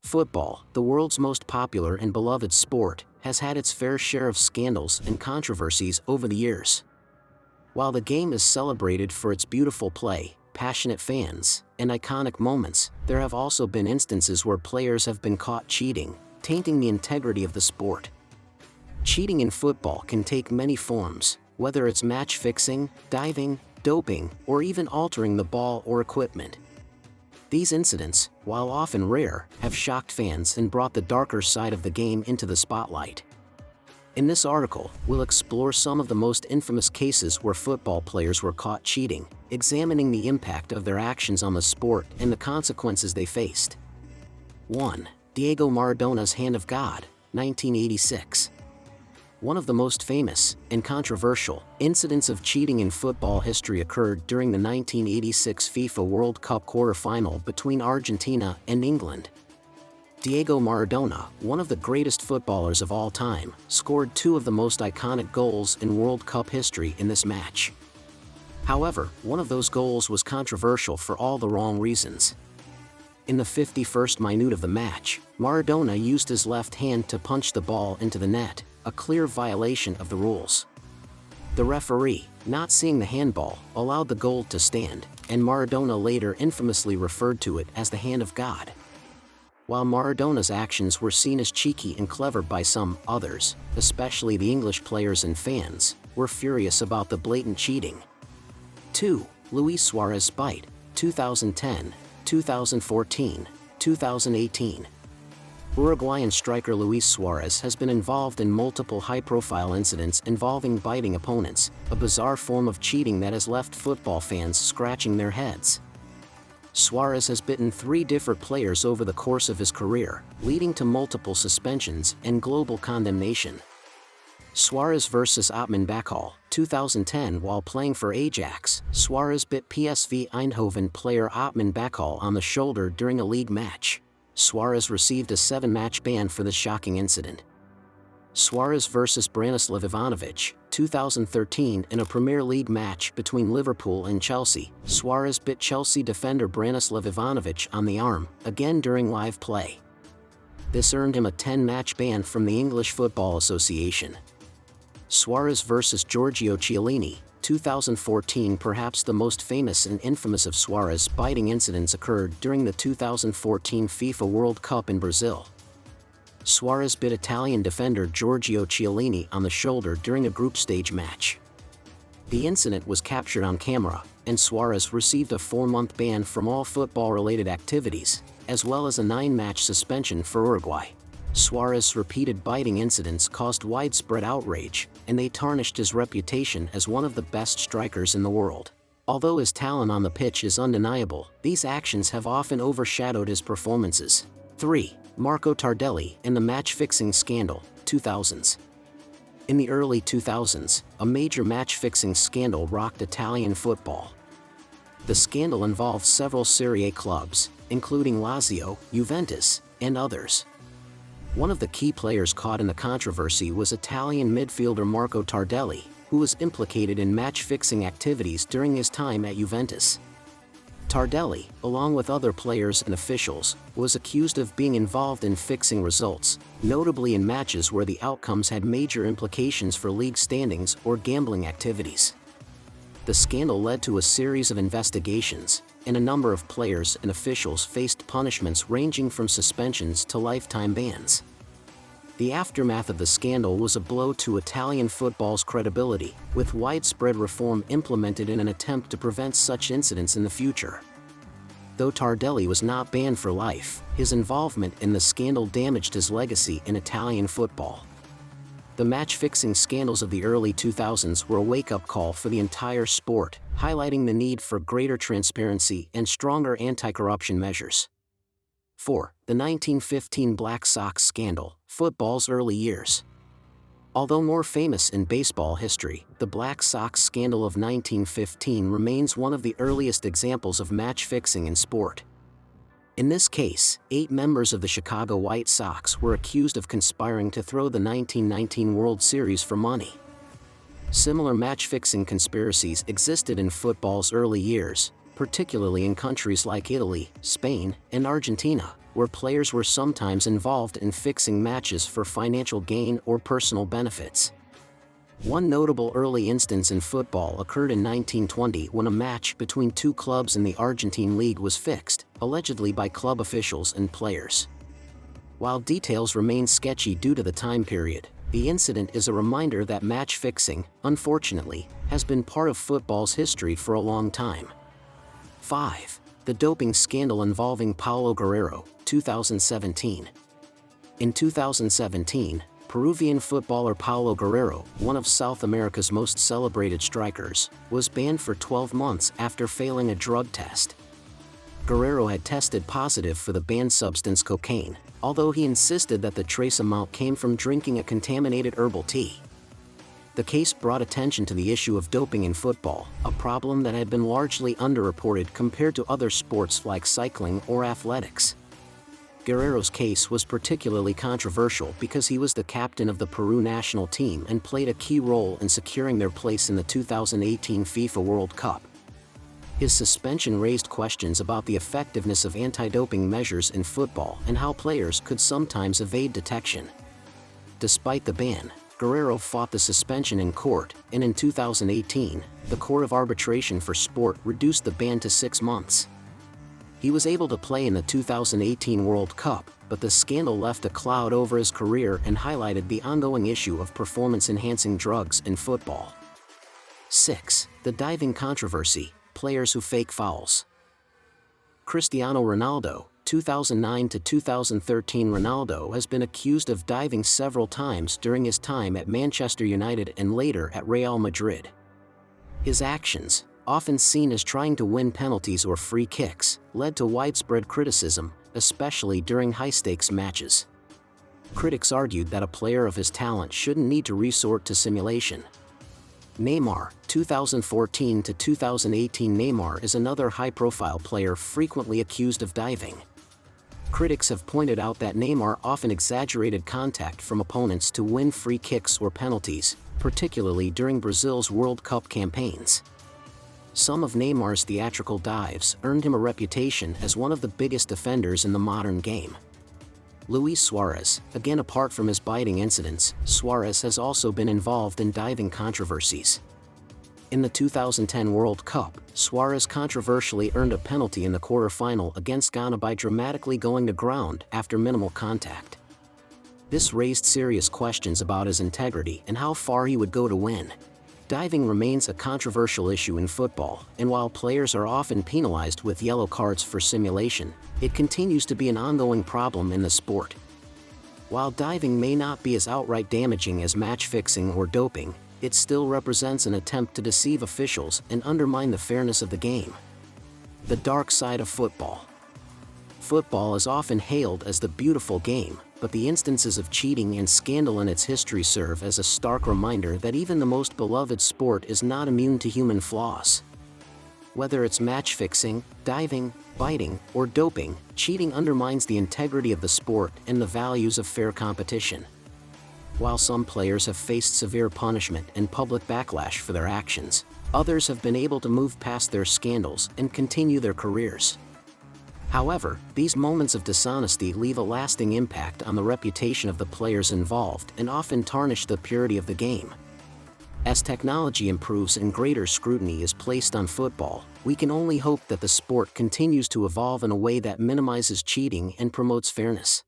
Football, the world's most popular and beloved sport, has had its fair share of scandals and controversies over the years. While the game is celebrated for its beautiful play, passionate fans, and iconic moments, there have also been instances where players have been caught cheating, tainting the integrity of the sport. Cheating in football can take many forms, whether it's match fixing, diving, doping, or even altering the ball or equipment. These incidents, while often rare, have shocked fans and brought the darker side of the game into the spotlight. In this article, we'll explore some of the most infamous cases where football players were caught cheating, examining the impact of their actions on the sport and the consequences they faced. 1. Diego Maradona's Hand of God, 1986. One of the most famous and controversial incidents of cheating in football history occurred during the 1986 FIFA World Cup quarter-final between Argentina and England. Diego Maradona, one of the greatest footballers of all time, scored two of the most iconic goals in World Cup history in this match. However, one of those goals was controversial for all the wrong reasons. In the 51st minute of the match, Maradona used his left hand to punch the ball into the net, a clear violation of the rules. The referee, not seeing the handball, allowed the goal to stand, and Maradona later infamously referred to it as the Hand of God. While Maradona's actions were seen as cheeky and clever by some, others, especially the English players and fans, were furious about the blatant cheating. 2. Luis Suarez spite, 2010, 2014, 2018. Uruguayan striker Luis Suarez has been involved in multiple high-profile incidents involving biting opponents, a bizarre form of cheating that has left football fans scratching their heads. Suarez has bitten 3 different players over the course of his career, leading to multiple suspensions and global condemnation. Suarez vs. Otman Bakkal, 2010. While playing for Ajax, Suarez bit PSV Eindhoven player Otman Bakkal on the shoulder during a league match. Suarez received a 7-match ban for this shocking incident. Suarez vs. Branislav Ivanovic, 2013. In a Premier League match between Liverpool and Chelsea, Suarez bit Chelsea defender Branislav Ivanovic on the arm, again during live play. This earned him a 10-match ban from the English Football Association. Suarez vs. Giorgio Chiellini, 2014. Perhaps the most famous and infamous of Suarez biting incidents occurred during the 2014 FIFA World Cup in Brazil. Suarez bit Italian defender Giorgio Chiellini on the shoulder during a group stage match. The incident was captured on camera, and Suarez received a 4-month ban from all football-related activities, as well as a 9-match suspension for Uruguay. Suarez's repeated biting incidents caused widespread outrage, and they tarnished his reputation as one of the best strikers in the world. Although his talent on the pitch is undeniable, these actions have often overshadowed his performances. 3. Marco Tardelli and the match-fixing scandal, 2000s. In the early 2000s, a major match-fixing scandal rocked Italian football. The scandal involved several Serie A clubs, including Lazio, Juventus, and others. One of the key players caught in the controversy was Italian midfielder Marco Tardelli, who was implicated in match-fixing activities during his time at Juventus. Tardelli, along with other players and officials, was accused of being involved in fixing results, notably in matches where the outcomes had major implications for league standings or gambling activities. The scandal led to a series of investigations, and a number of players and officials faced punishments ranging from suspensions to lifetime bans. The aftermath of the scandal was a blow to Italian football's credibility, with widespread reform implemented in an attempt to prevent such incidents in the future. Though Tardelli was not banned for life, his involvement in the scandal damaged his legacy in Italian football. The match-fixing scandals of the early 2000s were a wake-up call for the entire sport, highlighting the need for greater transparency and stronger anti-corruption measures. 4. The 1915 Black Sox scandal, football's early years. Although more famous in baseball history, the Black Sox scandal of 1915 remains one of the earliest examples of match-fixing in sport. In this case, 8 members of the Chicago White Sox were accused of conspiring to throw the 1919 World Series for money. Similar match-fixing conspiracies existed in football's early years, particularly in countries like Italy, Spain, and Argentina. where players were sometimes involved in fixing matches for financial gain or personal benefits. One notable early instance in football occurred in 1920 when a match between two clubs in the Argentine League was fixed, allegedly by club officials and players. While details remain sketchy due to the time period, the incident is a reminder that match fixing, unfortunately, has been part of football's history for a long time. 5. The doping scandal involving Paulo Guerrero, 2017. In 2017, Peruvian footballer Paulo Guerrero, one of South America's most celebrated strikers, was banned for 12 months after failing a drug test. Guerrero had tested positive for the banned substance cocaine, although he insisted that the trace amount came from drinking a contaminated herbal tea. The case brought attention to the issue of doping in football, a problem that had been largely underreported compared to other sports like cycling or athletics. Guerrero's case was particularly controversial because he was the captain of the Peru national team and played a key role in securing their place in the 2018 FIFA World Cup. His suspension raised questions about the effectiveness of anti-doping measures in football and how players could sometimes evade detection. Despite the ban, Guerrero fought the suspension in court, and in 2018, the Court of Arbitration for Sport reduced the ban to 6 months. He was able to play in the 2018 World Cup, but the scandal left a cloud over his career and highlighted the ongoing issue of performance-enhancing drugs in football. 6. The diving controversy, players who fake fouls. Cristiano Ronaldo, 2009 to 2013. Ronaldo has been accused of diving several times during his time at Manchester United and later at Real Madrid. His actions, often seen as trying to win penalties or free kicks, led to widespread criticism, especially during high-stakes matches. Critics argued that a player of his talent shouldn't need to resort to simulation. Neymar, 2014 to 2018. Neymar is another high-profile player frequently accused of diving. Critics have pointed out that Neymar often exaggerated contact from opponents to win free kicks or penalties, particularly during Brazil's World Cup campaigns. Some of Neymar's theatrical dives earned him a reputation as one of the biggest defenders in the modern game. Luis Suarez, again apart from his biting incidents, Suarez has also been involved in diving controversies. In the 2010 World Cup, Suarez controversially earned a penalty in the quarterfinal against Ghana by dramatically going to ground after minimal contact. This raised serious questions about his integrity and how far he would go to win. Diving remains a controversial issue in football, and while players are often penalized with yellow cards for simulation, it continues to be an ongoing problem in the sport. While diving may not be as outright damaging as match fixing or doping, it still represents an attempt to deceive officials and undermine the fairness of the game. The dark side of football. Football is often hailed as the beautiful game, but the instances of cheating and scandal in its history serve as a stark reminder that even the most beloved sport is not immune to human flaws. Whether it's match fixing, diving, biting, or doping, cheating undermines the integrity of the sport and the values of fair competition. While some players have faced severe punishment and public backlash for their actions, others have been able to move past their scandals and continue their careers. However, these moments of dishonesty leave a lasting impact on the reputation of the players involved and often tarnish the purity of the game. As technology improves and greater scrutiny is placed on football, we can only hope that the sport continues to evolve in a way that minimizes cheating and promotes fairness.